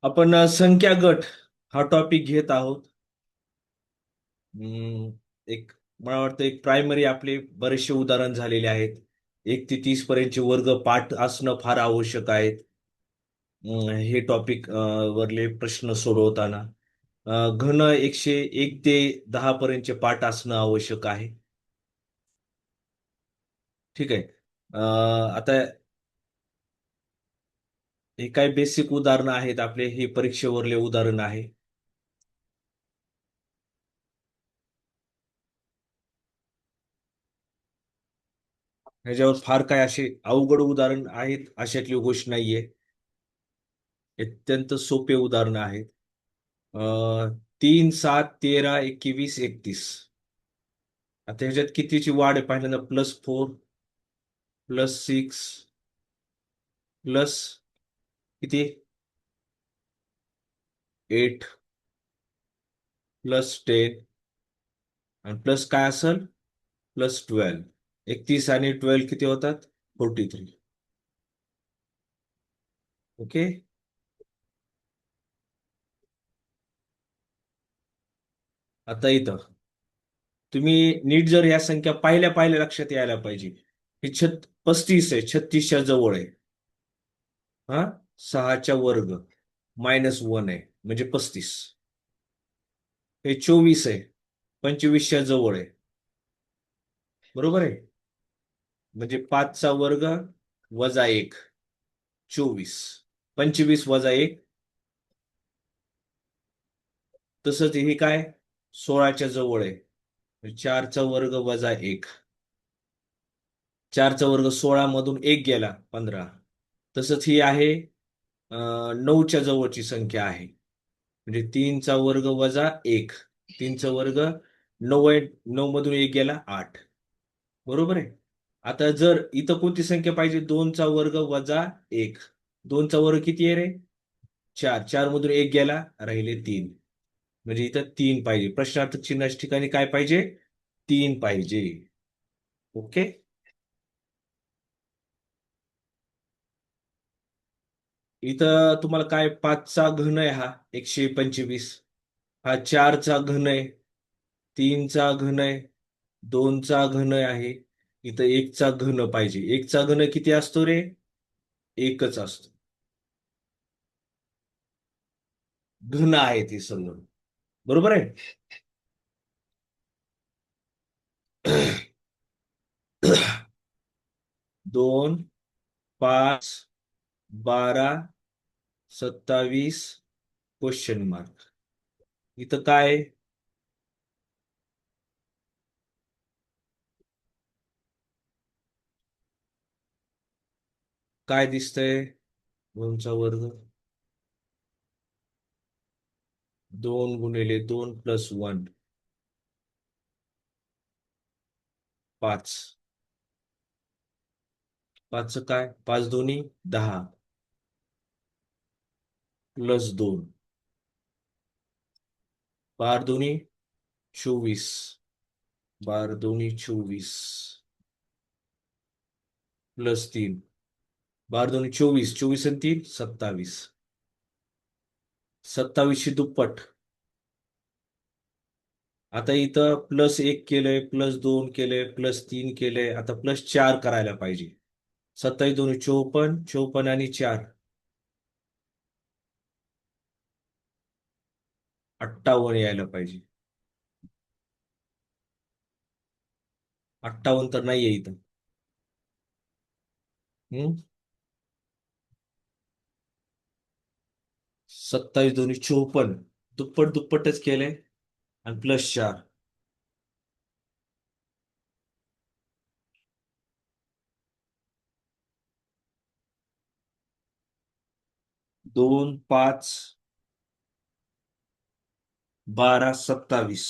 आपण संख्या गट हा टॉपिक घेत आहोत. एक मला वाटतं एक प्रायमरी आपले बरेचसे उदाहरण झालेले आहेत. 1 ते 30 पर्यंतचे वर्ग पाठ असणं फार आवश्यक आहे. हे टॉपिक वरले प्रश्न सोडवताना घन 101 ते 10 पर्यंतचे पाठ असणं आवश्यक आहे. ठीक आहे. आता हे काही बेसिक उदाहरणं आहेत आपले, हे परीक्षेवरले उदाहरण आहे. ह्याच्यावर फार काय असे अवघड उदाहरण आहेत अशातली गोष्ट नाहीये. अत्यंत सोपे उदाहरण आहेत. 3, 7, 13, 21, 31. आता ह्याच्यात कितीची वाढ आहे पहिल्यांदा? +4, +6, प्लस किती? 8, +10 आणि प्लस काय असेल? +12. 31 आणि 12 किती होतात? 43. ओके. आता इथं तुम्ही नीट जर या संख्या पाहिल्या पाहिल्या लक्षात यायला पाहिजे. ही 35 आहे, 36च्या जवळ आहे. हा, 6च्या वर्ग -1 आहे म्हणजे 35. हे 24 आहे, 25च्या जवळ आहे. बरोबर आहे. म्हणजे 5चा वर्ग -1, 24. 25 - 1. तसंच हे काय? 16च्या जवळ आहे. 4चा वर्ग -1. 4चा वर्ग 16 मधून 1 गेला, 15. तसंच ही आहे 9च्या जवळची संख्या आहे. म्हणजे 3चा वर्ग -1. 3चा वर्ग 9 आहे, 9 मधून 1 गेला, 8. बरोबर आहे. आता जर इथं कोणती संख्या पाहिजे? 2चा वर्ग -1. 2चा वर्ग किती आहे रे? 4. 4 मधून 1 गेला, राहिले 3. म्हणजे इथं 3 पाहिजे. प्रश्नार्थक चिन्हाच्या ठिकाणी काय पाहिजे? 3 पाहिजे. ओके. इथं तुम्हाला काय? 5चा घन आहे हा 125. हा 4चा घन आहे, 3चा घन आहे, 2चा घन आहे. इथं 1चा घन पाहिजे. 1चा घन किती असतो रे? 1च असतो. घन आहे ती सर्व. बरोबर आहे. 2, 5, 12, 27, क्वेश्चन मार्क. इथं काय? काय दिसतंय? 2चा वर्ग 2 गुणिले 2 + 1, 5. 5चं काय? 5 दोन्ही 10, +2. 12 दोन्ही 24, 12 दोन्ही 24, +3. 12 दोन्ही 24, 24 आणि 3 27. 27ची दुप्पट. आता इथं +1 केलंय, +2 केलंय, +3 केलंय. आता +4 करायला पाहिजे. 27 दोन्ही 54, 54 आणि 4 58 यायला पाहिजे. 58 तर नाहीये इथं. हम्म 27 दोन्ही 54, दुप्पट दुप्पटच केलंय आणि +4. 2, 5, 12, 27.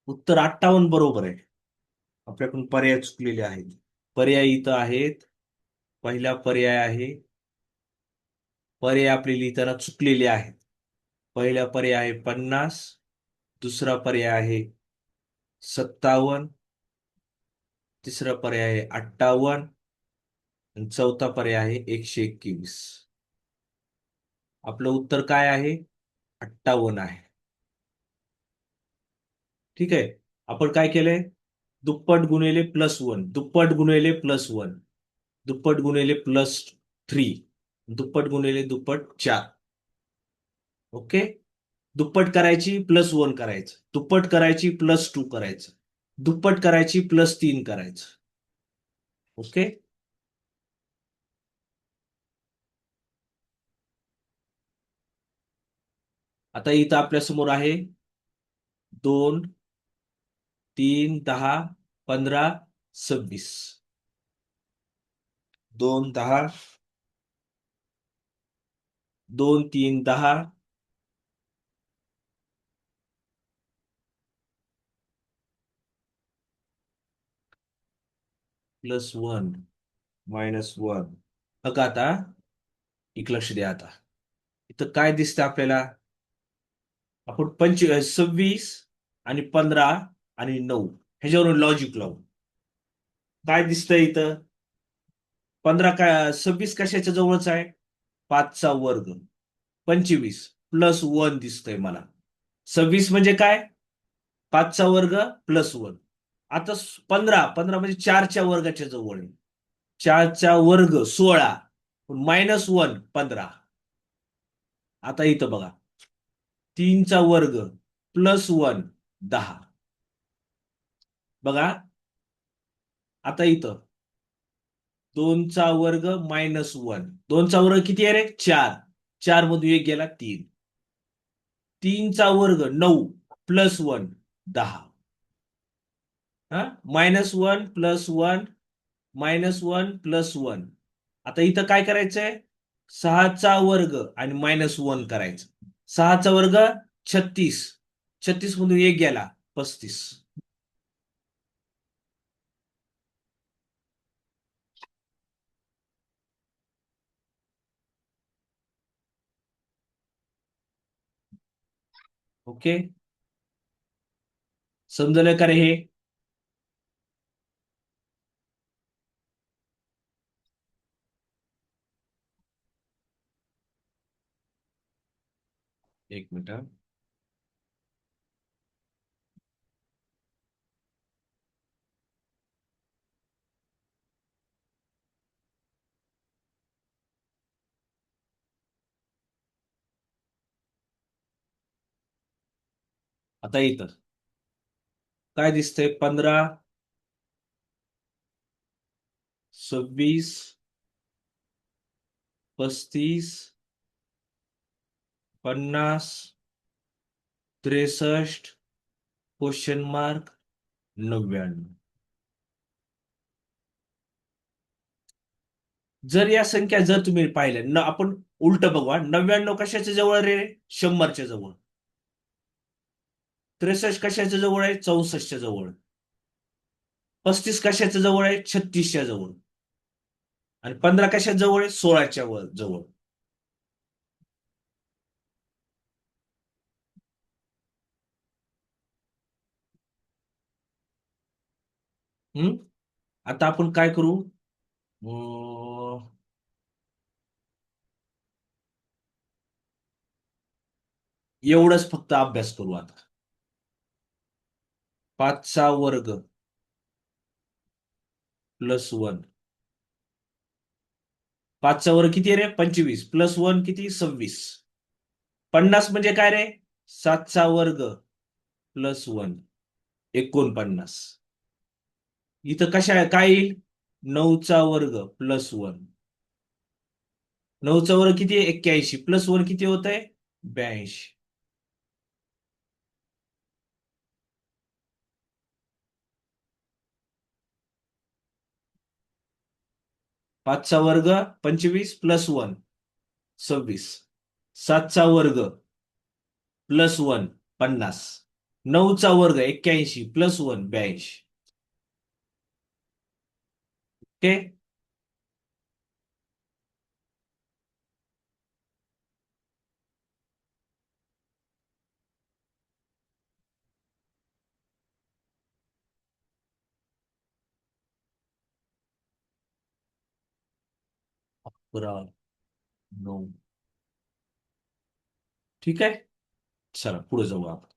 उत्तर 58 बरोबर आहे. आपल्याकडून पर्याय चुकलेले आहेत. पर्याय इथं आहेत. पहिला पर्याय आहे. पर्याय आपले लिहिताना चुकलेले आहेत. पहिला पर्याय आहे 50. दुसरा पर्याय आहे 57. तिसरा पर्याय आहे 58 आणि चौथा पर्याय आहे 121. आपलं उत्तर काय आहे? 58 आहे. ठीक आहे. आपण काय केलंय? दुप्पट गुणिले +1, दुप्पट गुणिले +1, दुप्पट गुणिले +3, दुप्पट गुणिले दुप्पट 4. ओके. दुप्पट करायची +1 करायचं, दुप्पट करायची +2 करायचं, दुप्पट करायची +3 करायचं. ओके. आता इथं आपल्या समोर आहे 2, 3, 10, 15, 26. 2, 10, 2, 3, 10, +1, -1. बघा आता, एक लक्ष द्या आता. इथं काय दिसतं आपल्याला? आपण 26 आणि 15 आणि 9 ह्याच्यावरून लॉजिक लावू. काय दिसतंय इथं? 15 काय 26 कशाच्या जवळच आहे? 5चा वर्ग. 25 +1 दिसतंय मला. 26 म्हणजे काय? 5चा वर्ग +1. आता 15 म्हणजे 4च्या वर्गाच्या जवळ आहे. 4चा वर्ग 16, -1 15. आता इथं बघा, 3चा वर्ग +1 10. बघा आता इथं 2चा वर्ग -1. 2चा वर्ग किती आहे रे? 4. 4 मधून एक गेला 3. 3चा वर्ग 9 +1 10. हा, -1 +1 -1 +1. आता इथं काय करायचंय? 6चा वर्ग आणि -1 करायचं. 6चा वर्ग 36. 36 मधून एक गेला 35. ओके. समजलं का रे हे? एक मिनिट. आता इथं काय दिसतंय? 15, 26, 35, 50, 63, क्वेश्चन मार्क 99. जर या संख्या जर तुम्ही पाहिल्या आपण उलट बघा, 99 कशाच्या जवळ रे? 100च्या जवळ. 63 कशाच्या जवळ आहे? 64च्या जवळ. 35 कशाच्या जवळ आहे? 36च्या जवळ. आणि 15 कशाच्या जवळ आहे? 16च्या जवळ. हम्म. आता आपण काय करू? एवढंच फक्त अभ्यास करू आता. 5चा वर्ग +1. 5चा वर्ग किती आहे रे? 25 +1 किती? 26. 50 म्हणजे काय रे? 7चा वर्ग +1 49. इथं काय येईल? 9चा वर्ग +1. 9चा वर्ग किती आहे? 81 +1 किती होत आहे? 82. 5चा वर्ग 25 +1 26. 7चा वर्ग +1 50. 9चा वर्ग 81 +1 82. ओके. 11 9. ठीक आहे. चला पुढे जाऊ आपण.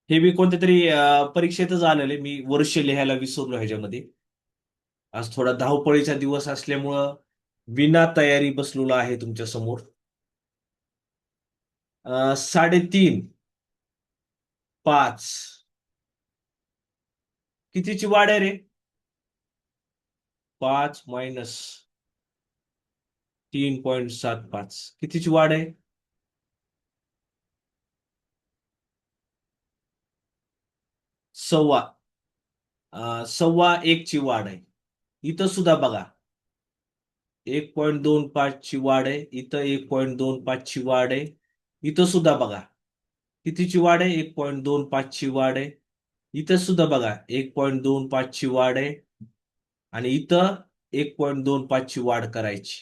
हे मी कोणत्या तरी परीक्षेतच आलेले, मी वर्ष लिहायला विसरलो ह्याच्यामध्ये. आज थोडा धावपळीचा दिवस असल्यामुळं विना तयारी बसलेलो आहे तुमच्या समोर. 3.5 5 कितीची वाढ आहे रे? 5 मायनस 3.75 कितीची वाढ आहे? सव्वा 1.25 ची वाढ आहे. इथं सुद्धा बघा, 1.25 ची वाढ आहे. इथं 1.25 ची वाढ आहे. इथं सुद्धा बघा कितीची वाढ आहे? 1.25 ची वाढ आहे. इथं सुद्धा बघा 1.25 ची वाढ आहे. आणि इथं 1.25 ची वाढ करायची.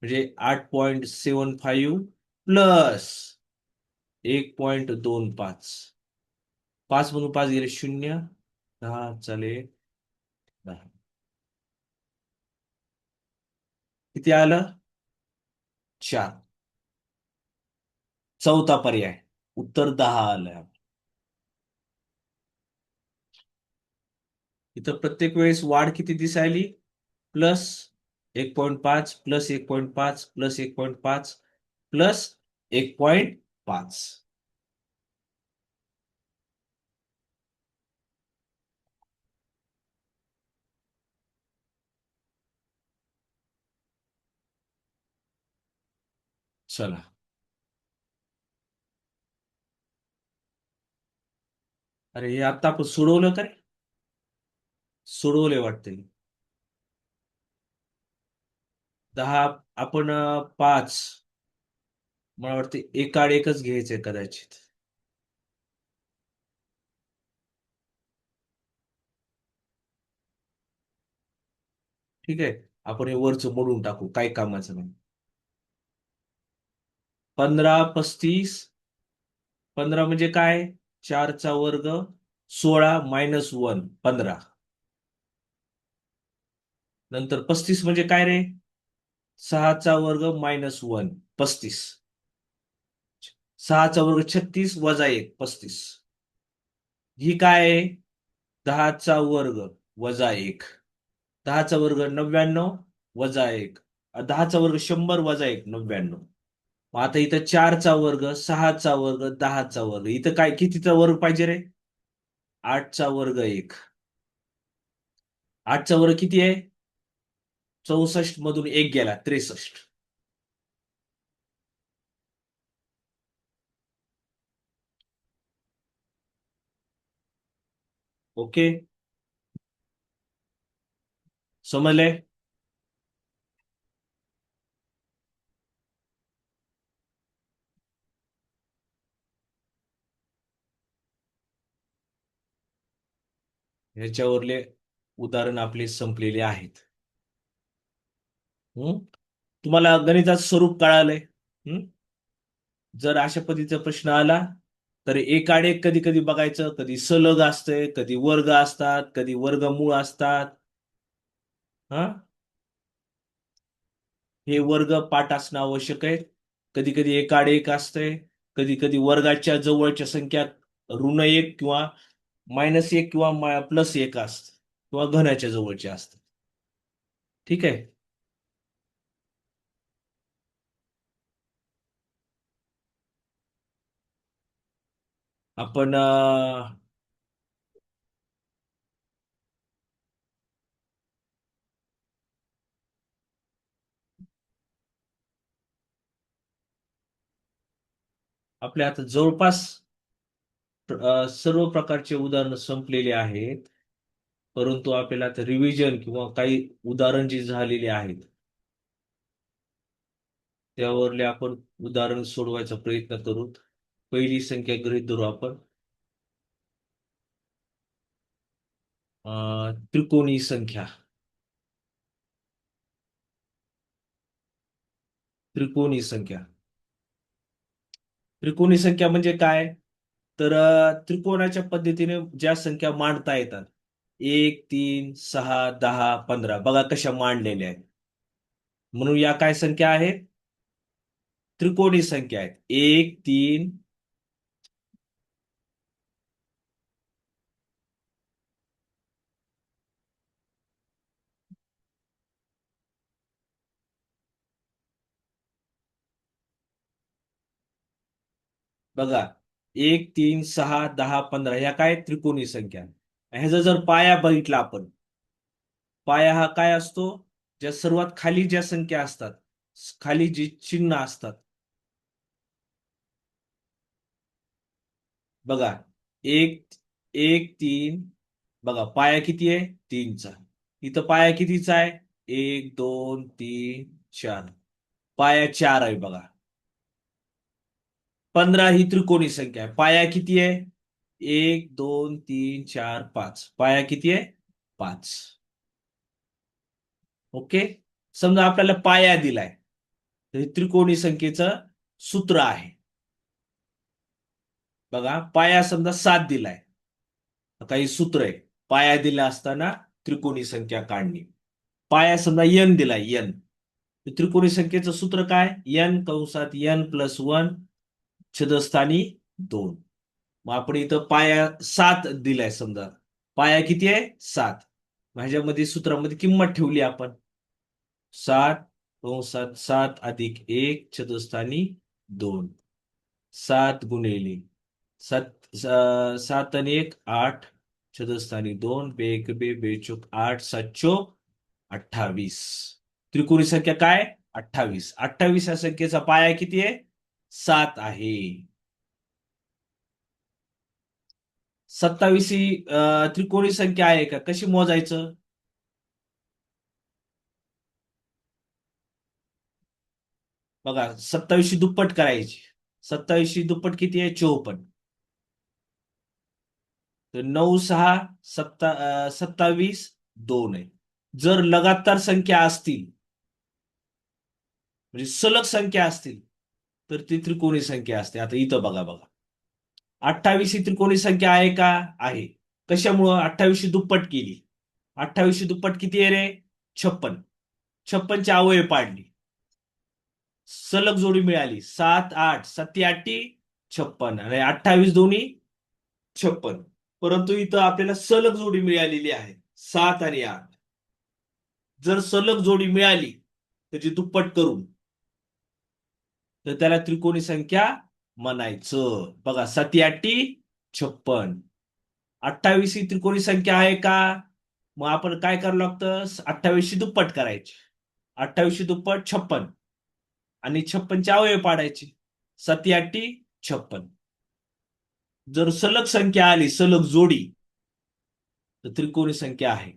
म्हणजे 8.75 प्लस 1.25. 5 मधून 5 गेले 0. 10 चाले 10. किती आलं? 4. चौथा पर्याय. उत्तर 10 आलं. इथं प्रत्येक वेळेस वाढ किती दिसायली? Plus 1.5 plus 1.5 plus 1.5 plus 1.5. चला. अरे हे आता आपण सोडवलं काय? सोडवले वाटते. 10 आपण 5, मला वाटते एक आड एकच घ्यायचंय कदाचित. ठीक आहे. आपण हे वरचं मोडून टाकू, काही कामाचं नाही. 15 35. 15 म्हणजे काय? 4चा वर्ग 16 मायनस 1 15. नंतर 35 म्हणजे काय रे? 6चा वर्ग मायनस 1 35. 6चा वर्ग 36 वजा 1 35. ही काय आहे? 10चा वर्ग वजा 1. 10चा वर्ग 99 वजा 1. 10चा वर्ग 100 वजा 1 99. मग आता इथं 4चा वर्ग 6चा वर्ग 10चा वर्ग, इथं काय कितीचा वर्ग पाहिजे रे? 8चा वर्ग 1. 8चा वर्ग किती आहे? 64 मधून 1 गेला 63. ओके. समजले? ह्याच्यावरले उदाहरण आपले संपलेले आहेत. हम्म? तुम्हाला गणिताचं स्वरूप कळालंय? हम्म? जर अशा पद्धतीचा प्रश्न आला तर एक आड कधी कधी बघायचं, कधी सलग असतंय, कधी वर्ग असतात, कधी वर्गमूळ असतात. हा, हे वर्ग पाठ असणं आवश्यक आहे. कधी कधी एक आड एक असतंय, कधी कधी वर्गाच्या जवळच्या संख्या ऋण 1 किंवा -1 किंवा +1 असत, किंवा घनाच्या जवळचे असतात. ठीक आहे. आपण आपल्या आता जवळपास सर्व प्रकारचे उदाहरण संपलेले आहेत. परंतु आपल्याला आता रिव्हिजन किंवा काही उदाहरण जी झालेली आहेत त्यावरले आपण उदाहरण सोडवायचा प्रयत्न करू. पहिली संख्या गृहीत धरू आपण. त्रिकोणी संख्या. त्रिकोणी संख्या. त्रिकोणी संख्या म्हणजे काय? तर त्रिकोणाच्या पद्धतीने ज्या संख्या मांडता येतात, 1 3 6 10 15, बघा कशा मांडलेल्या आहेत. म्हणून या काय संख्या आहेत? त्रिकोणी संख्या आहेत. 1 3. बघा, 1 3 6 10 15 ह्या काय त्रिकोणी संख्या. ह्याचा जर पाया बघितला आपण, पाया हा काय असतो? ज्या सर्वात खाली ज्या संख्या असतात, खाली जी चिन्ह असतात, बघा, 1 1 3. बघा पाया किती आहे? 3चा. इथं पाया कितीचा आहे? 1 2 3 4. पाया 4 आहे बघा. 15 ही त्रिकोणी संख्या आहे. पाया किती आहे? 1 2 3 4 5. पाया किती आहे? 5. ओके. समजा आपल्याला पाया दिलाय, तर हे त्रिकोणी संख्येचं सूत्र आहे. बघा, पाया समजा 7 दिलाय, काही सूत्र आहे. पाया दिला असताना त्रिकोणी संख्या काढणे. पाया समजा n दिलाय, n. त्रिकोणी संख्येचं सूत्र काय? n कंसात n प्लस 1 छेदस्थानी 2. मग आपण इथं पाया 7 दिलाय समजा. पाया किती आहे? 7. ह्याच्यामध्ये सूत्रामध्ये किंमत ठेवली आपण. 7 कंसात 7 अधिक 1 छेदस्थानी 2. 7 गुणिले 7 7 आणि 1 8 छेदस्थानी 2 बेक बे बेचूक 8 7 28. त्रिकोणी संख्या काय? 28. 28 या संख्येचा पाया किती आहे? 7 आहे. 27 ही त्रिकोणी संख्या आहे का? कशी मोजायचं? बघा, 27 दुप्पट करायची. 27 दुप्पट किती आहे? 54. तर 9 6 27 2 आहे. जर लगातार संख्या असतील, म्हणजे सलग संख्या असतील, तर ती त्रिकोणी संख्या असते. आता इथं बघा बघा, 28 ही त्रिकोणी संख्या आहे का? आहे. कशामुळं? 28 दुप्पट केली. 28 दुप्पट किती आहे रे? 56. 56ची अवयव पाडली, सलग जोडी मिळाली. 7 8 7 8 56 आणि 28 दोन्ही 56. परंतु इथं आपल्याला सलग जोडी मिळालेली आहे, 7 आणि 8. जर सलग जोडी मिळाली त्याची दुप्पट करून, तर त्याला त्रिकोणी संख्या म्हणायचं. बघा, 7 8 56. 28 ही त्रिकोणी संख्या आहे का? मग आपण काय करावं लागतं? 28 दुप्पट करायची. 28 दुप्पट 56 आणि 56चे अवयव पाडायचे. 7 8 56. जर सलग संख्या आली, सलग जोडी, तर त्रिकोणी संख्या आहे.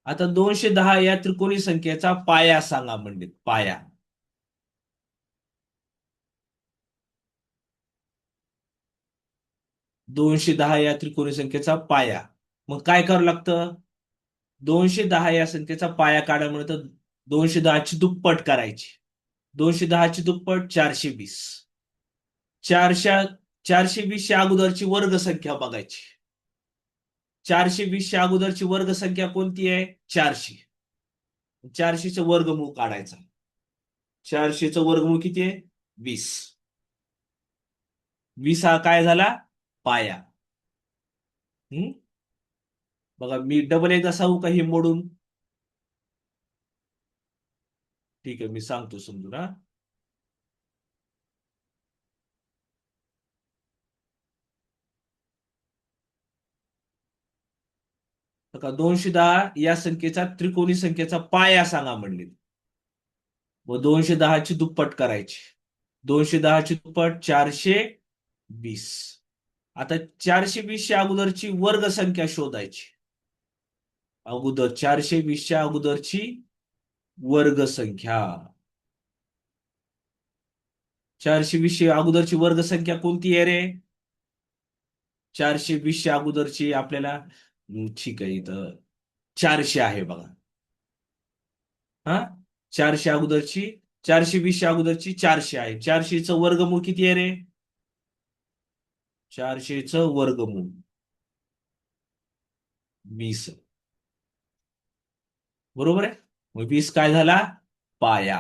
आता 210 या त्रिकोणी संख्येचा पाया सांगा म्हणजे पाया. 210 या त्रिकोणी संख्येचा पाया. मग काय करावं लागतं? 210 या संख्येचा पाया काढा म्हणतं, 210ची दुप्पट करायची. 210ची दुप्पट 420. 420च्या अगोदरची वर्ग संख्या बघायची. 420च्या अगोदरची वर्ग संख्या कोणती आहे? 400. 400चं वर्गमूळ काढायचा. 400चं वर्गमूळ किती आहे? 20. 20 हा काय झाला? पाया. हम्म. बघा, मी डबल एकदा सांगू का हे मोडून? ठीक आहे, मी सांगतो समजून. हा, बघा, 210 या संख्येचा त्रिकोणी संख्येचा पाया सांगा म्हणले. व 210ची दुप्पट करायची. 210ची दुप्पट 420. आता 420च्या अगोदरची वर्ग संख्या शोधायची. अगोदर 420च्या अगोदरची वर्ग संख्या. 420च्या अगोदरची वर्ग संख्या कोणती आहे रे? 420च्या अगोदरची आपल्याला ठीक आहे, इथं 400 आहे बघा. हा, 400 अगोदरची, 420च्या अगोदरची 400 आहे. 400चं वर्गमूळ किती आहे रे? 400चं वर्गमूळ 20. बरोबर आहे. मग 20 काय झाला? पाया.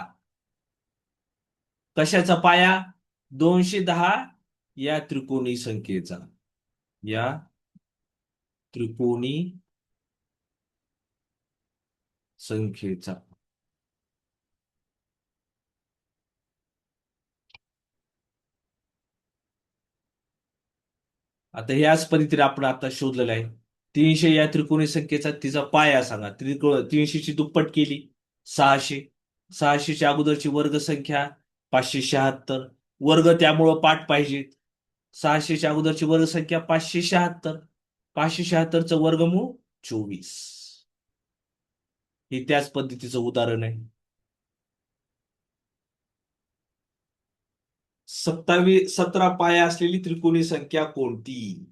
कशाचा पाया? 210 या त्रिकोणी संख्येचा. या त्रिकोणी संख्येचा. आता ह्याच पद्धतीने आपण आता शोधलेलं आहे. 300 या त्रिकोणी संख्येचा तिचा पाया सांगा. 300ची दुप्पट केली 600. 600च्या अगोदरची वर्ग संख्या 576. वर्ग त्यामुळं पाठ पाहिजेत. 600च्या अगोदरची वर्ग संख्या 576. 576चं वर्गमूळ 24. हे त्याच पद्धतीचं उदाहरण आहे. 17 पाया असलेली त्रिकोणी संख्या कोणती?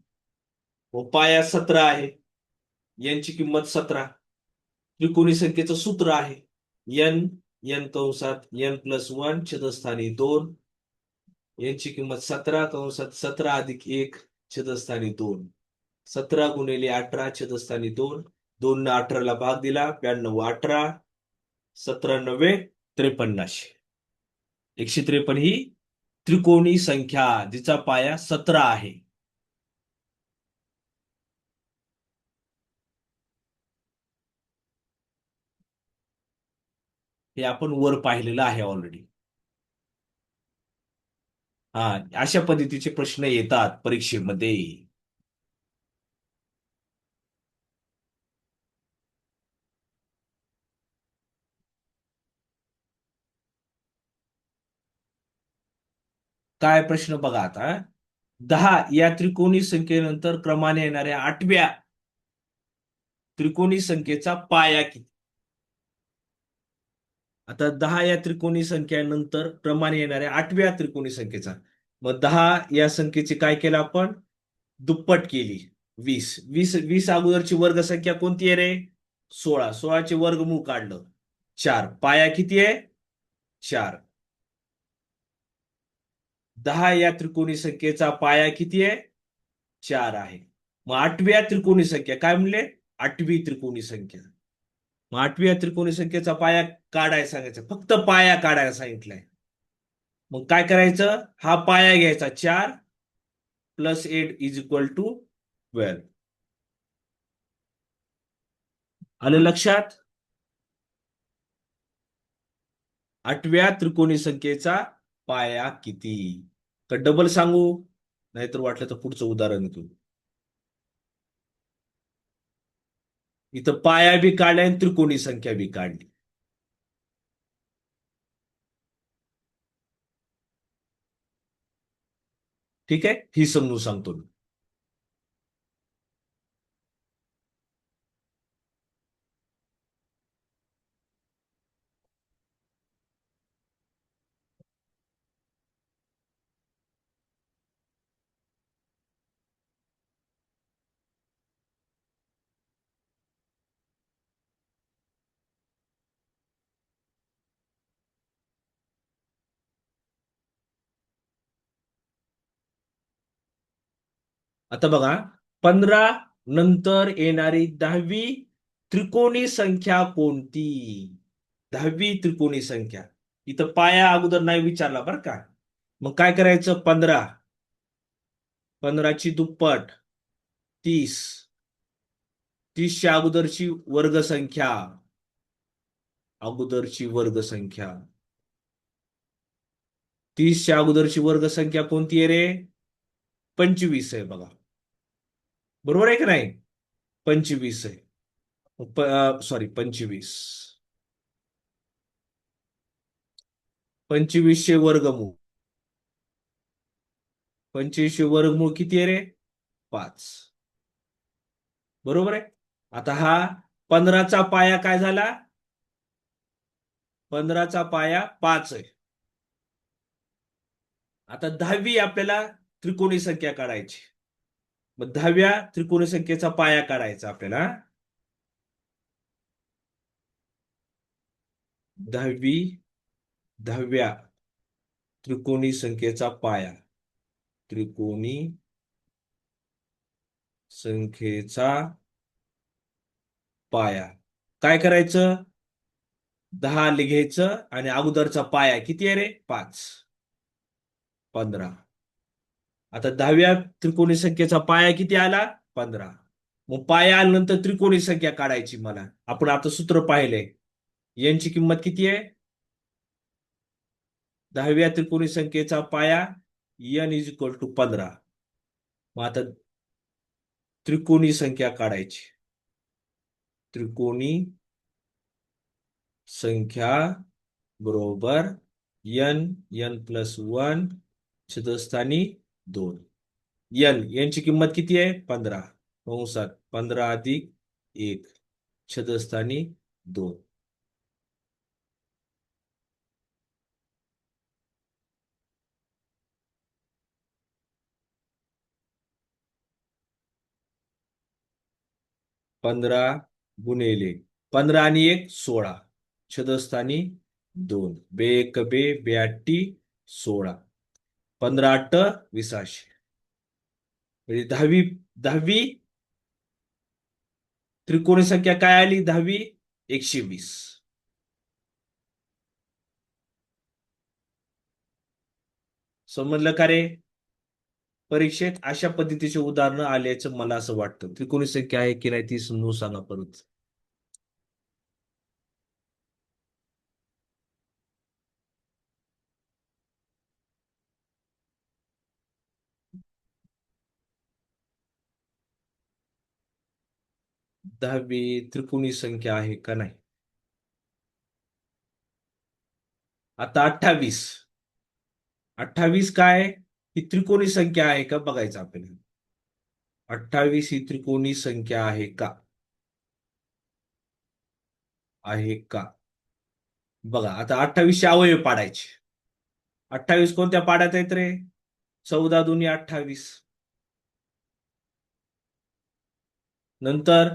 व पाया 17 आहे. यांची किंमत 17. त्रिकोणी संख्येचं सूत्र आहे n n कंसात n+1 छेदस्थानी 2. यांची किंमत 17 कंसात 17 अधिक 1 छेदस्थानी 2. 17 गुणिले 18 छेदस्थानी 2. 2 ने 18 ला भाग दिला 92 18. 17 9 53. 153 ही त्रिकोणी संख्या जिचा पाया 17 आहे. हे आपण वर पाहिलेलं आहे ऑलरेडी. हा, अशा पद्धतीचे प्रश्न येतात परीक्षेमध्ये. काय प्रश्न बघा आता. 10 या त्रिकोणी संख्येनंतर क्रमाने येणाऱ्या 8व्या त्रिकोणी संख्येचा पाया किती? आता 10 या त्रिकोणी संख्येनंतर क्रमाने येणाऱ्या 8व्या त्रिकोणी संख्येचा. मग 10 या संख्येची काय केलं आपण? दुप्पट केली 20. 20 अगोदरची वर्ग संख्या कोणती आहे रे? 16. 16चे वर्गमूळ काढलं 4. पाया किती आहे? 4. 10 या त्रिकोणी संख्येचा पाया किती आहे? 4 आहे. मग 8व्या त्रिकोणी संख्या काय म्हणले? 8वी त्रिकोणी संख्या. मग 8व्या त्रिकोणी संख्येचा पाया काढायला सांगायचं. फक्त पाया काढायला सांगितलंय. मग काय करायचं? हा पाया घ्यायचा 4 + 8 = 12. आलं लक्षात? 8व्या त्रिकोणी संख्येचा पाया किती? तर डबल सांगू? नाहीतर वाटलं तर पुढचं उदाहरण घेऊ. इथं पाया बी काढलाय आणि त्रिकोणी संख्या बी काढली. ठीक आहे, ही समजून सांगतो मी. आता बघा, 15 नंतर येणारी 10वी त्रिकोणी संख्या कोणती? 10वी त्रिकोणी संख्या. इथं पाया अगोदर नाही विचारला बरं का. मग काय करायचं? 15. 15ची दुप्पट 30. 30च्या अगोदरची वर्गसंख्या. अगोदरची वर्गसंख्या. 30च्या अगोदरची वर्गसंख्या कोणती आहे रे? 25 आहे बघा. बरोबर आहे की नाही? 25 आहे. सॉरी 25. 25चे वर्गमूळ. 25चे वर्गमूळ किती आहे रे? 5. बरोबर आहे. आता हा 15चा पाया काय झाला? 15चा पाया 5 आहे. आता 10वी आपल्याला त्रिकोणी संख्या काढायची. मग 10व्या त्रिकोणी संख्येचा पाया काढायचा आपल्याला. 10व्या त्रिकोणी संख्येचा पाया. त्रिकोणी संख्येचा पाया काय करायचं? 10 घ्यायचं आणि अगोदरचा पाया किती आहे रे? 5. 15. आता 10व्या त्रिकोणी संख्येचा पाया किती आला? 15. मग पाया आल्यानंतर त्रिकोणी संख्या काढायची मला. आपण आता सूत्र पाहिलंय. यांची किंमत किती आहे? 10व्या त्रिकोणी संख्येचा पाया n इज इक्वल टू 15. मग आता त्रिकोणी संख्या काढायची. त्रिकोणी संख्या बरोबर n प्लस 1 छेदस्थानी 2. यांची किंमत किती आहे? 15. कंसात 15 अधिक 1 छेदस्थानी 2. 15 गुणिले 15 आणि 1 16 छेदस्थानी 2. बे एक बे बे आठी 16. 15 आठ 20. म्हणजे दहावी त्रिकोणी संख्या काय आली? 10वी 120. समजलं का रे? परीक्षेत अशा पद्धतीचे उदाहरणं आल्याचं मला असं वाटतं. त्रिकोणी संख्या आहे की नाही ती समजून सांगा परत. 10वी त्रिकोणी संख्या आहे का नाही? आता 28. 28 काय? ही त्रिकोणी संख्या आहे का बघायचं आपल्याला. 28 ही त्रिकोणी संख्या आहे का? आहे का? बघा आता 28 चे अवयव पाडायचे. 28 कोणत्या पाड्यात आहेत रे? 14 दुनी 28. नंतर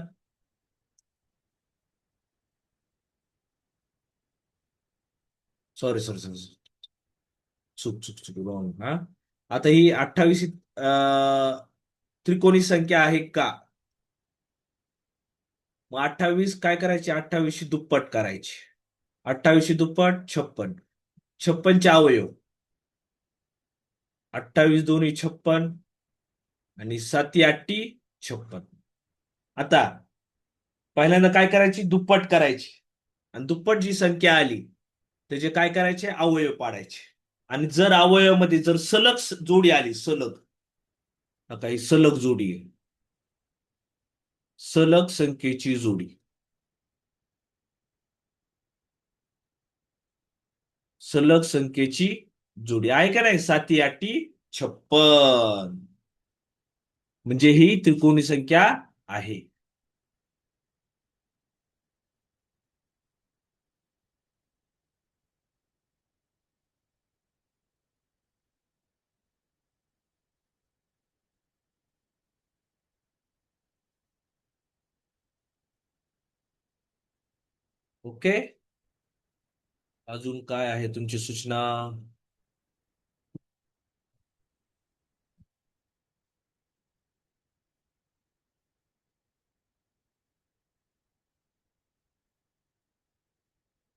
सॉरी सॉरी सॉरी चूक चूक चूक wrong. हा आता ही 28 त्रिकोणी संख्या आहे का? मग 28 काय करायची? 28 ची दुप्पट करायची. 28 ची दुप्पट 56. 56 चे अवयव 28 दोन्ही 56 आणि 7 आठी 56. आता पहिल्यांदा काय करायची? दुप्पट करायची. आणि दुप्पट जी संख्या आली त्याचे काय करायचे? अवयव पाडायचे. आणि जर अवयवामध्ये जर सलग जोडी आली, सलग, आता ही सलग जोडी आहे. सलग संख्येची जोडी. सलग संख्येची जोडी आहे का नाही? 7 आठी 56. म्हणजे ही त्रिकोणी संख्या आहे. ओके. अजून काय आहे तुमची सूचना?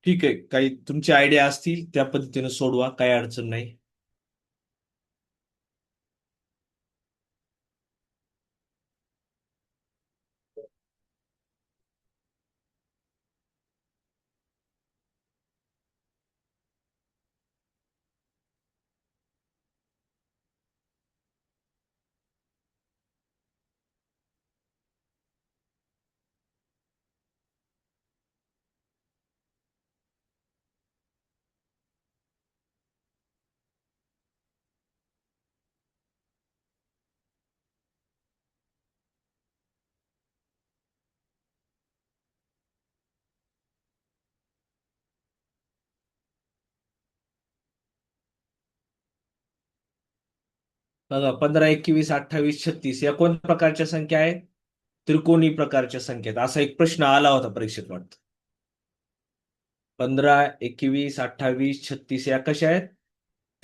ठीक आहे, काही तुमची आयडिया असतील त्या पद्धतीने सोडवा, काही अडचण नाही. बघा 15, 21, 28, 36 या कोणत्या प्रकारच्या संख्या आहेत? त्रिकोणी प्रकारच्या संख्या आहेत. असा एक प्रश्न आला होता परीक्षेत वाटतं. 15, 21, 28, 36 या कशा आहेत?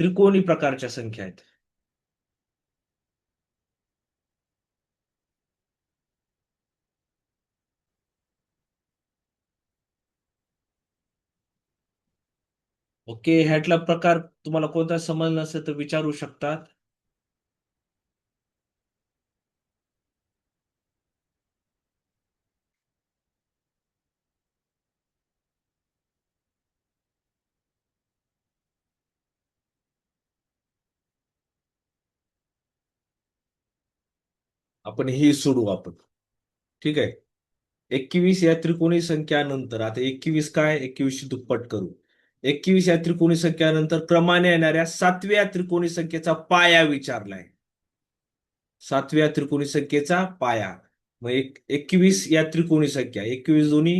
त्रिकोणी प्रकारच्या संख्या आहेत. ओके, ह्यातला प्रकार तुम्हाला कोणता समजला नसेल तर विचारू शकतात. आपण ही सोडू आपण. ठीक आहे. 21 या त्रिकोणी संख्यानंतर आता 21 काय 21 दुप्पट करू. 21 या त्रिकोणी संख्यानंतर क्रमाने येणाऱ्या 7व्या त्रिकोणी संख्येचा पाया विचारलाय. 7व्या त्रिकोणी संख्येचा पाया. मग 21 या त्रिकोणी संख्या 21 दोन्ही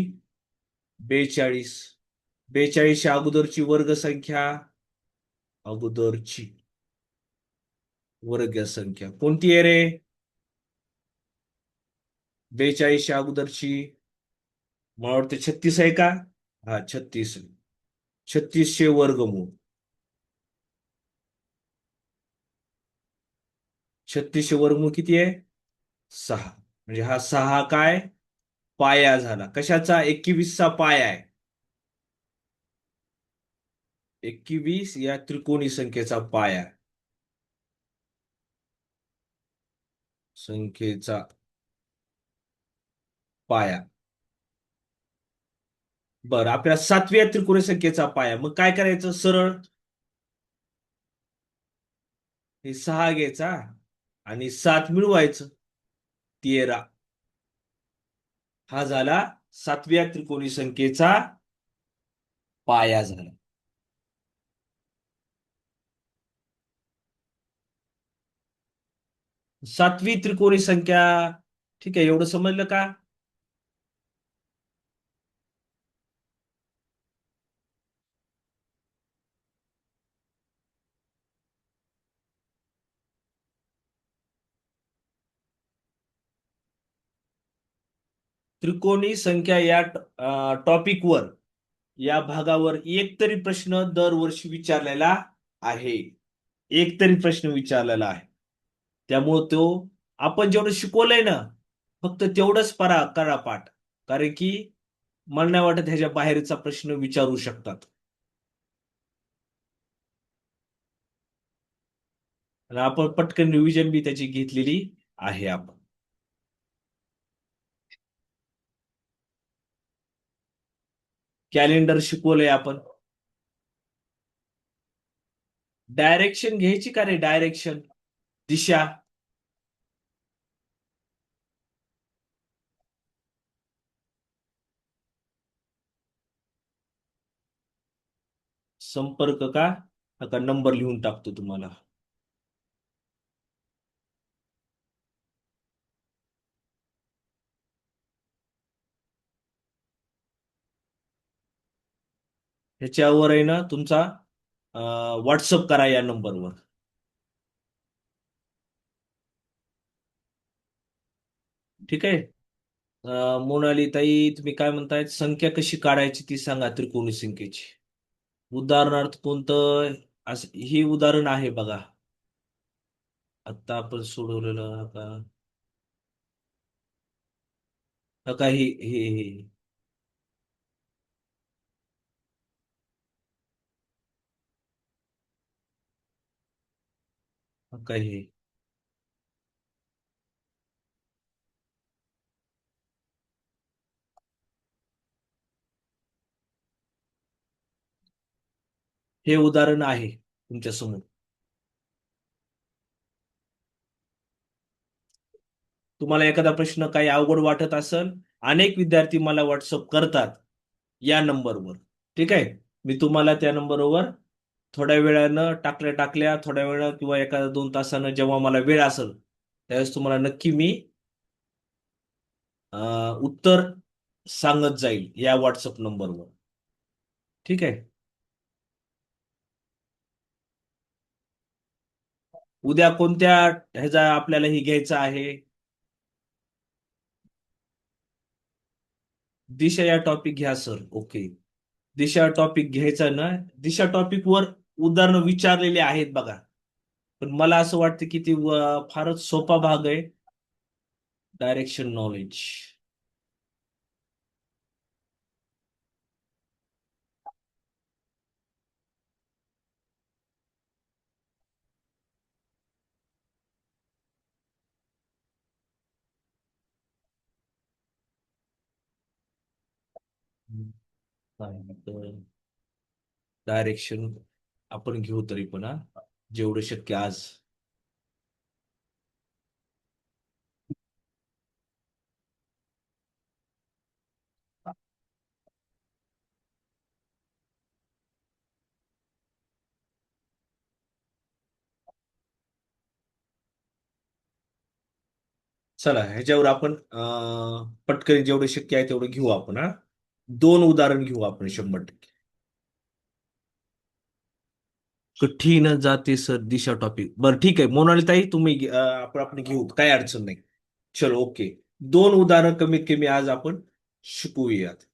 42. 42 या अगोदरची वर्ग संख्या, अगोदरची वर्ग संख्या कोणती आहे रे? 42 या अगोदरची मला वाटतं 36 आहे का? हा 36. 36 वर्गमूळ. 36 वर्गमूळ किती आहे? 6. म्हणजे हा 6 काय पाया झाला. कशाचा? 21 चा पाया आहे. 21 या त्रिकोणी संख्येचा पाया. संख्येचा पाया. बरं, आपल्या 7व्या त्रिकोणी संख्येचा पाया. मग काय करायचं? सरळ हे 6 घ्यायचा आणि 7 मिळवायचं. 13. हा झाला 7व्या त्रिकोणी संख्येचा पाया झाला. 7वी त्रिकोणी संख्या. ठीक आहे, एवढं समजलं का? त्रिकोणी संख्या या टॉपिकवर, या भागावर एक तरी प्रश्न दरवर्षी विचारलेला आहे. एक तरी प्रश्न विचारलेला आहे. त्यामुळं तो आपण जेवढं शिकवलंय ना, फक्त तेवढंच करा पाठ. कारण की मला नाही वाटत ह्याच्या बाहेरचा प्रश्न विचारू शकतात. आणि आपण पटकन रिव्हिजन बी त्याची घेतलेली आहे आपण. कॅलेंडर शिकवलंय आपण. डायरेक्शन घ्यायची का रे? डायरेक्शन, दिशा. संपर्क का? आता नंबर लिहून टाकतो तुम्हाला. ह्याच्यावर आहे ना तुमचा व्हॉट्सअप करा या नंबरवर. ठीक आहे. मोनाली ताई, तुम्ही काय म्हणताय? संख्या कशी काढायची ती सांगा त्रिकोणी संख्येची. उदाहरणार्थ कोणतं? असं ही उदाहरण आहे बघा. आता आपण सोडवलेलं का? का ही का हे उदाहरण आहे तुमच्या समोर. तुम्हाला एखादा प्रश्न काही अवघड वाटत असेल, अनेक विद्यार्थी मला व्हॉट्सअप करतात या नंबरवर. ठीक आहे. मी तुम्हाला त्या नंबरवर थोड्या वेळानं टाकल्या टाकल्या थोड्या वेळानं किंवा एका 2 तासानं जेव्हा मला वेळ असेल त्यावेळेस तुम्हाला नक्की मी उत्तर सांगत जाईल या व्हॉट्सअप नंबरवर. ठीक आहे. उद्या कोणत्या ह्याचा आपल्याला ही घ्यायचा आहे? दिशा या टॉपिक घ्या सर. ओके. दिशा टॉपिक घ्यायचा ना. दिशा टॉपिक वर उदाहरणं विचारलेली आहेत बघा. पण मला असं वाटतं की ती फारच सोपा भाग आहे. Direction knowledge. डायरेक्शन आपण घेऊ तरी पण हा, जेवढं शक्य आज. चला ह्याच्यावर आपण पटकन जेवढं शक्य आहे तेवढं घेऊ आपण हा. दोन उदाहरण घेऊ आपण 100%. कठीण जाते सर दिशा टॉपिक. बरं ठीक आहे मोनालीताई तुम्ही आपण घेऊ काय अडचण नाही. चलो ओके. दोन उदाहरण कमीत कमी आज आपण शिकवूयात.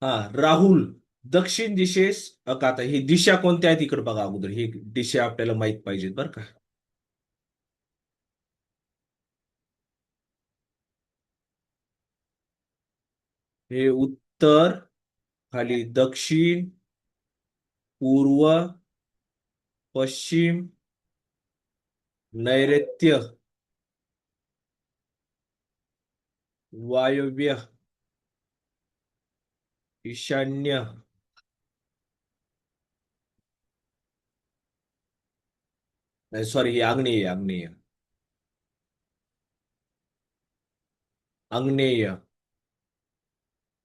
हा राहुल दक्षिण दिशेस का आता ही दिशा कोणत्या आहेत इकडे बघा अगोदर ही दिशा आपल्याला माहित पाहिजे बरं का. हे उत्तर, खाली दक्षिण, पूर्व, पश्चिम, नैऋत्य, वायव्य, ईशान्य. नाही सॉरी हे आग्नेय आग्नेय. आग्नेय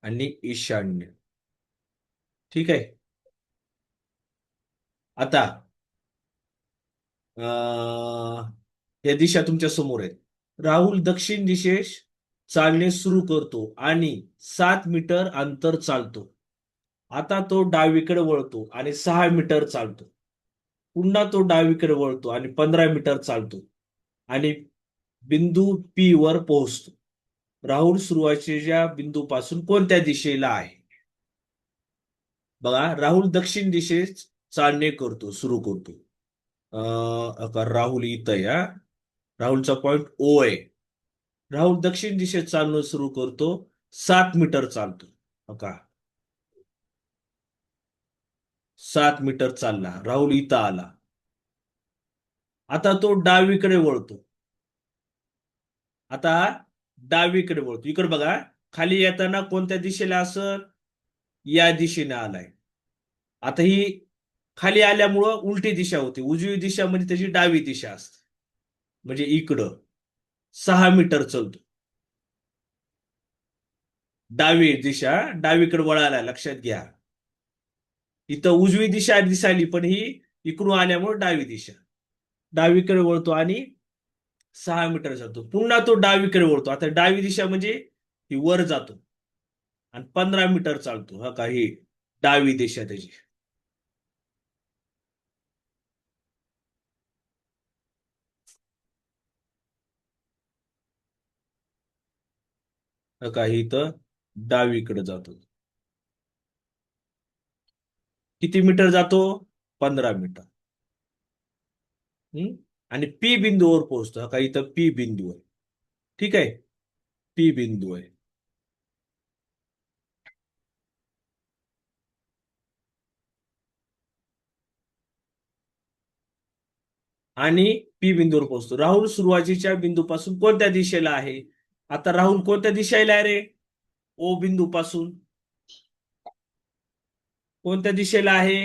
आणि ईशान्य. ठीक आहे. आता या दिशा तुमच्या समोर आहेत. राहुल दक्षिण दिशेस चालणे सुरू करतो आणि 7 मीटर अंतर चालतो. आता तो डावीकडे वळतो आणि 6 मीटर चालतो. पुन्हा तो डावीकडे वळतो आणि 15 मीटर चालतो आणि बिंदू पी वर पोहोचतो. राहुल सुरुवातीच्या बिंदूपासून कोणत्या दिशेला आहे? बघा राहुल दक्षिण दिशेस चालणे करतो सुरू करतो. आता राहुल इथं आहे हा. राहुलचा पॉइंट ओ आहे. राहुल दक्षिण दिशेत चालणं सुरू करतो. 7 मीटर चालतो. हो का 7 मीटर चालला राहुल इथं आला. आता तो डावीकडे वळतो. आता डावीकडे वळतो इकडे बघा. खाली येताना कोणत्या दिशेला असं या दिशेने आलाय. आता ही खाली आल्यामुळं उलटी दिशा होती. उजवी दिशा म्हणजे त्याची डावी दिशा असते. म्हणजे इकडं 6 मीटर चालतो. डावी दिशा डावीकडे वळायला लक्षात घ्या. इथं उजवी दिशा दिसायली पण ही इकडून आल्यामुळे डावी दिशा. डावीकडे वळतो आणि 6 मीटर जातो. पुन्हा तो डावीकडे वळतो. आता डावी दिशा म्हणजे ही वर जातो आणि 15 मीटर चालतो. हा काही डावी दिशा त्याची. हा काही इथं डावीकडे जातो. किती मीटर जातो? 15 मीटर. हम्म? आणि पी बिंदूवर पोहोचतो. हा काही इथं पी बिंदू आहे. ठीक आहे. पी बिंदू आहे. आणि पी बिंदूवर पोहोचतो. राहुल सुरुवातीच्या बिंदूपासून कोणत्या दिशेला आहे? आता राहुल कोणत्या दिशेला आहे रे? ओ बिंदू पासून कोणत्या दिशेला आहे?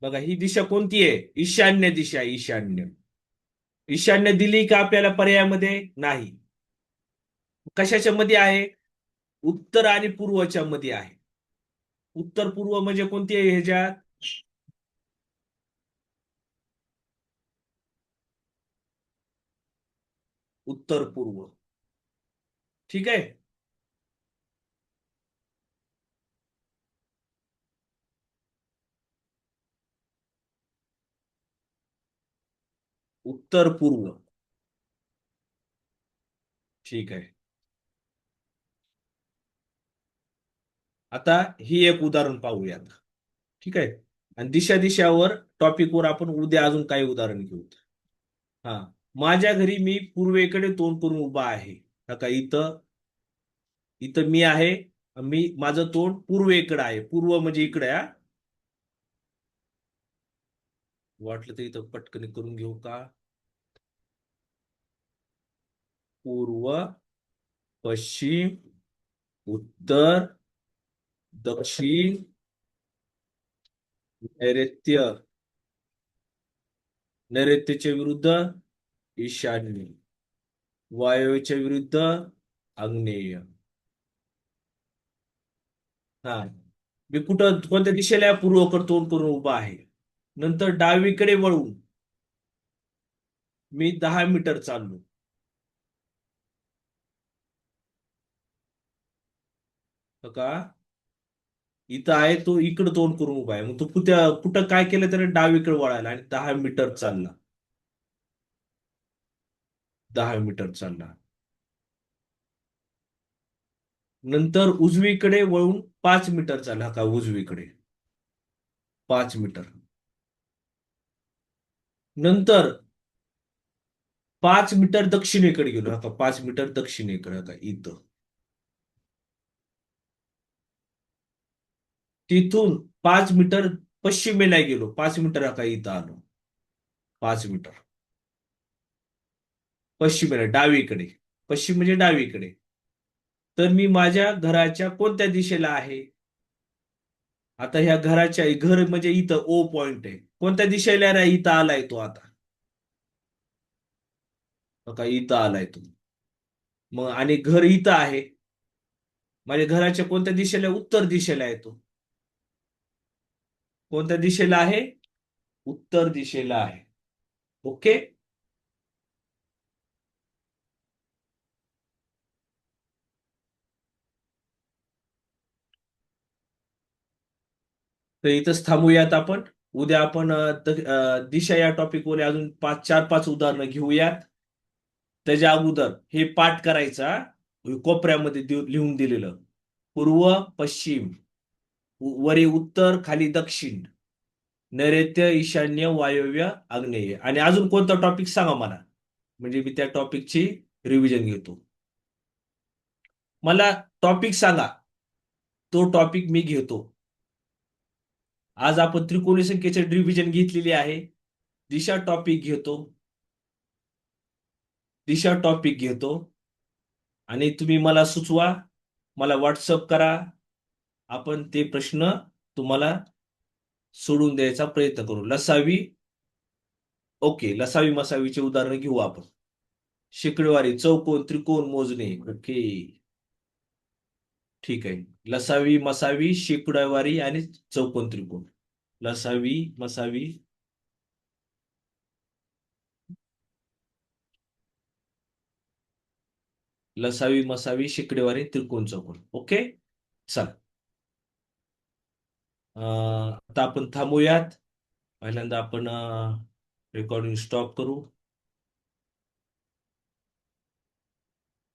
बघा ही दिशा कोणती आहे? ईशान्य दिशा आहे. ईशान्य. ईशान्य दिली का आपल्याला पर्यायामध्ये? नाही. कशाच्या मध्ये आहे? उत्तर आणि पूर्वच्या मध्ये आहे. उत्तर पूर्व म्हणजे कोणती आहे ह्याच्यात? उत्तर पूर्व. ठीक आहे. उत्तर पूर्व. ठीक आहे. आता ही एक उदाहरण पाहूयात. ठीक आहे. आणि दिशा दिशावर टॉपिकवर आपण उद्या अजून काही उदाहरण घेऊ. हा माझ्या घरी मी पूर्वेकडे तोंड करून उभा आहे. का इथं इथं मी आहे. माझं तोंड पूर्वेकडे आहे. पूर्व म्हणजे इकडे हा. वाटलं तर इथं पटकन करून घेऊ का? पूर्व, पश्चिम, उत्तर, दक्षिण, नैऋत्य. नैऋत्येच्या विरुद्ध ईशान्य. वायव्येच्या विरुद्ध आग्नेय. हा. मी कुठं कोणत्या दिशेला पूर्वकडे तोंड करून उभा आहे. नंतर डावीकडे वळून मी 10 मीटर चाललो. हो का? इथं आहे तो इकडं तोंड करून उभा आहे. मग तो कुठं कुठं काय केलं त्याने डावीकडे वळायला आणि 10 मीटर चालला. 10 मीटर चालला. नंतर उजवीकडे वळून 5 मीटर चालला का उजवीकडे. 5 मीटर. नंतर 5 मीटर दक्षिणेकडे गेलो. हा का 5 मीटर दक्षिणेकडे का इथं. तिथून 5 मीटर पश्चिमेला गेलो. 5 मीटर हा का इथं आलो. 5 मीटर पश्चिमेला डावीकडे. पश्चिम म्हणजे डावीकडे. तर मी माझ्या घराच्या कोणत्या दिशेला आहे? आता ह्या घराच्या घर म्हणजे इथं ओ पॉइंट आहे. कोणत्या दिशेला नाही इथं आलाय तो आता. बघा इथं आलाय तो. मग आणि घर इथं आहे. माझ्या घराच्या कोणत्या दिशेला उत्तर दिशेला येतो. कोणत्या दिशेला आहे? उत्तर दिशेला आहे. ओके. तर इथंच थांबूयात आपण. उद्या आपण दिशा या टॉपिकवर अजून 4-5 उदाहरणं घेऊयात. त्याच्या अगोदर हे पाठ करायचा. कोपऱ्यामध्ये लिहून दिलेलं. पूर्व, पश्चिम, वरी उत्तर, खाली दक्षिण, नैऋत्य, ईशान्य, वायव्य, आग्नेय. आणि अजून कोणता टॉपिक सांगा मला. म्हणजे मी त्या टॉपिकची रिव्हिजन घेतो. मला टॉपिक सांगा. तो टॉपिक मी घेतो. आज आपण त्रिकोणी संख्येचे रिव्हिजन घेतलेली आहे. दिशा टॉपिक घेतो. दिशा टॉपिक घेतो. आणि तुम्ही मला सुचवा. मला व्हॉट्सअप करा. आपण ते प्रश्न तुम्हाला सोडून द्यायचा प्रयत्न करू. लसावी. ओके. लसावी मसावीचे उदाहरण घेऊ आपण. शेकडेवारी, चौकोन, त्रिकोण मोजणे. ओके. ठीक आहे. लसावी मसावी, शेकडेवारी आणि चौकोन त्रिकोण. लसावी मसावी. लसावी मसावी, शेकडेवारी, त्रिकोण चौकोन. ओके. चला. आता आपण थांबूयात. पहिल्यांदा आपण रेकॉर्डिंग स्टॉप करू.